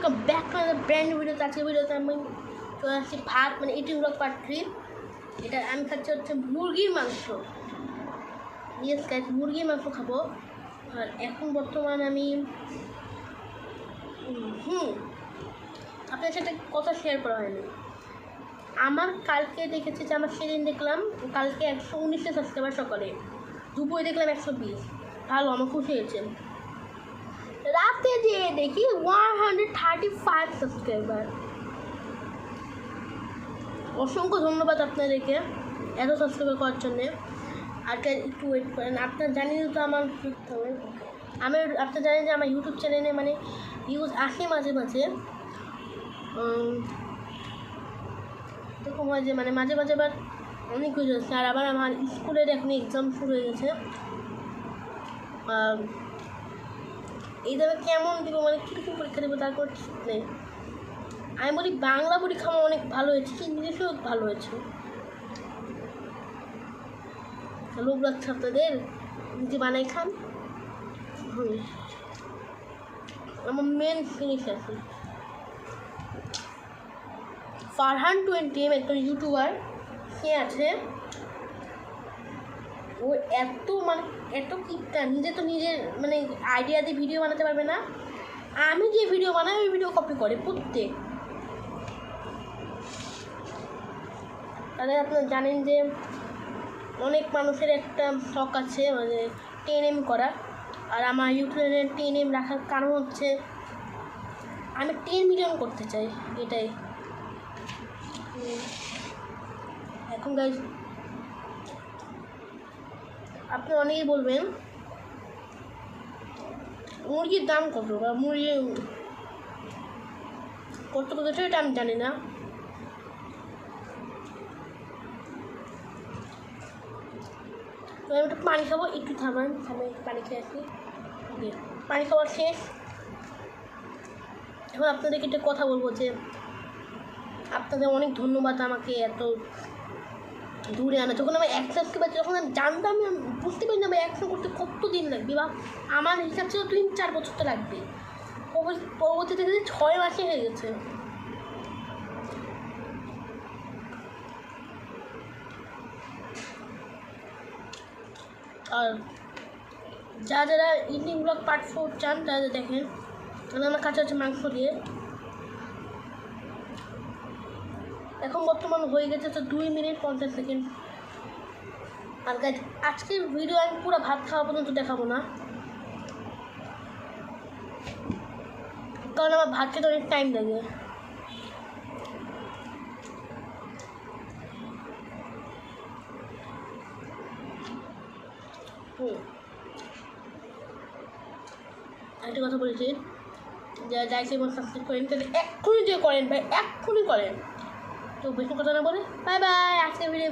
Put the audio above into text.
Welcome back to another brand new video. আজকের ভিডিওতে আমি চলে আসছি ভাত মানে ইটিং ব্লগ পার্ট 3। এটা আমি খাচ্ছি হচ্ছে মুরগির মাংস। ইয়েস গাইস, মুরগির মাংস খাবো। আর এখন বর্তমান আমি আপনার সাথে কথা শেয়ার করা হয়নি। আমার কালকে দেখেছি যে আমার সেদিন দেখলাম কালকে 119 সাবস্ক্রাইবার, সকালে দুপুরে দেখলাম 120। ভালো, আমার খুশি হয়েছে। রাতে যেয়ে দেখি 135 সাবস্ক্রাইবার। অসংখ্য ধন্যবাদ আপনাদেরকে এত সাবস্ক্রাইব করার জন্যে। আর একটু ওয়েট করেন, আপনার জানেন তো আমার আপনার জানেন যে আমার ইউটিউব চ্যানেলে মানে ভিউজ আসে মাঝে মাঝে, এরকম হয় যে মানে মাঝে মাঝে আবার অনেক ভিউজ আসছে। আর আবার আমার স্কুলের এখন এক্সাম শুরু হয়ে গেছে। এই জায়গায় কেমন দেবো মানে কীরকম পরীক্ষা দেবো তারপর ঠিক নেই। আমি বলি বাংলা পরীক্ষা আমার অনেক ভালো হয়েছে, ইংলিশেও ভালো হয়েছে। লোক লাগছে আপনাদের, নিজে বানাই খান। আমার মেন জিনিস আছে ফারহান 20 একজন ইউটিউবার, সে আছে। ও এত কিপটা, নিজে তো নিজের মানে আইডিয়া দিয়ে ভিডিও বানাতে পারবে না। আমি যে ভিডিও বানাই ওই ভিডিও কপি করে প্রত্যেক। তাহলে আপনারা জানেন যে অনেক মানুষের একটা শখ আছে মানে 10M করা। আর আমার ইউটিউবে 10M রাখার কারণ হচ্ছে আমি 10 মিলিয়ন করতে চাই, এটাই। এখন গাইজ আপনি অনেকেই বলবেন মুরগির দাম কত বা মুরগি কত সেটা আমি জানি না। আমি একটু পানি খাবো, একটু থামান পানি খেয়ে আসি। পানি খাওয়ার শেষ। এখন আপনাদেরকে একটা কথা বলবো যে আপনাদের অনেক ধন্যবাদ আমাকে এত দূরে আনা। যখন আমি সাবস্ক্রাইবার যখন আমি জানতাম, আমি বুঝতে পারি না আমি করতে কত দিন লাগবে, বা আমার হিসাব ছিল 3-4 বছর তো লাগবে। পরবর্তীতে 6 মাসে হয়ে গেছে। আর যারা ইটিং ব্লগ পার্ট 4 চান তারা দেখেন, তাহলে আমার কাছে আছে মাংস দিয়ে। এখন বর্তমান হয়ে গেছে তো 2 মিনিট 50 সেকেন্ড। আর গাইজ আজকের ভিডিও আমি পুরো ভাত খাওয়া পর্যন্ত দেখাবো না, কারণ আমার ভাত খেতে অনেক টাইম লাগে। একটা কথা বলেছি, যারা যাইছে এবং সাবস্ক্রাইব করেন তাহলে এক্ষুনি যে করেন ভাই, এক্ষুনি করেন। তো বেশি কথা না বলে বাই বাই, আজকের ভিডিও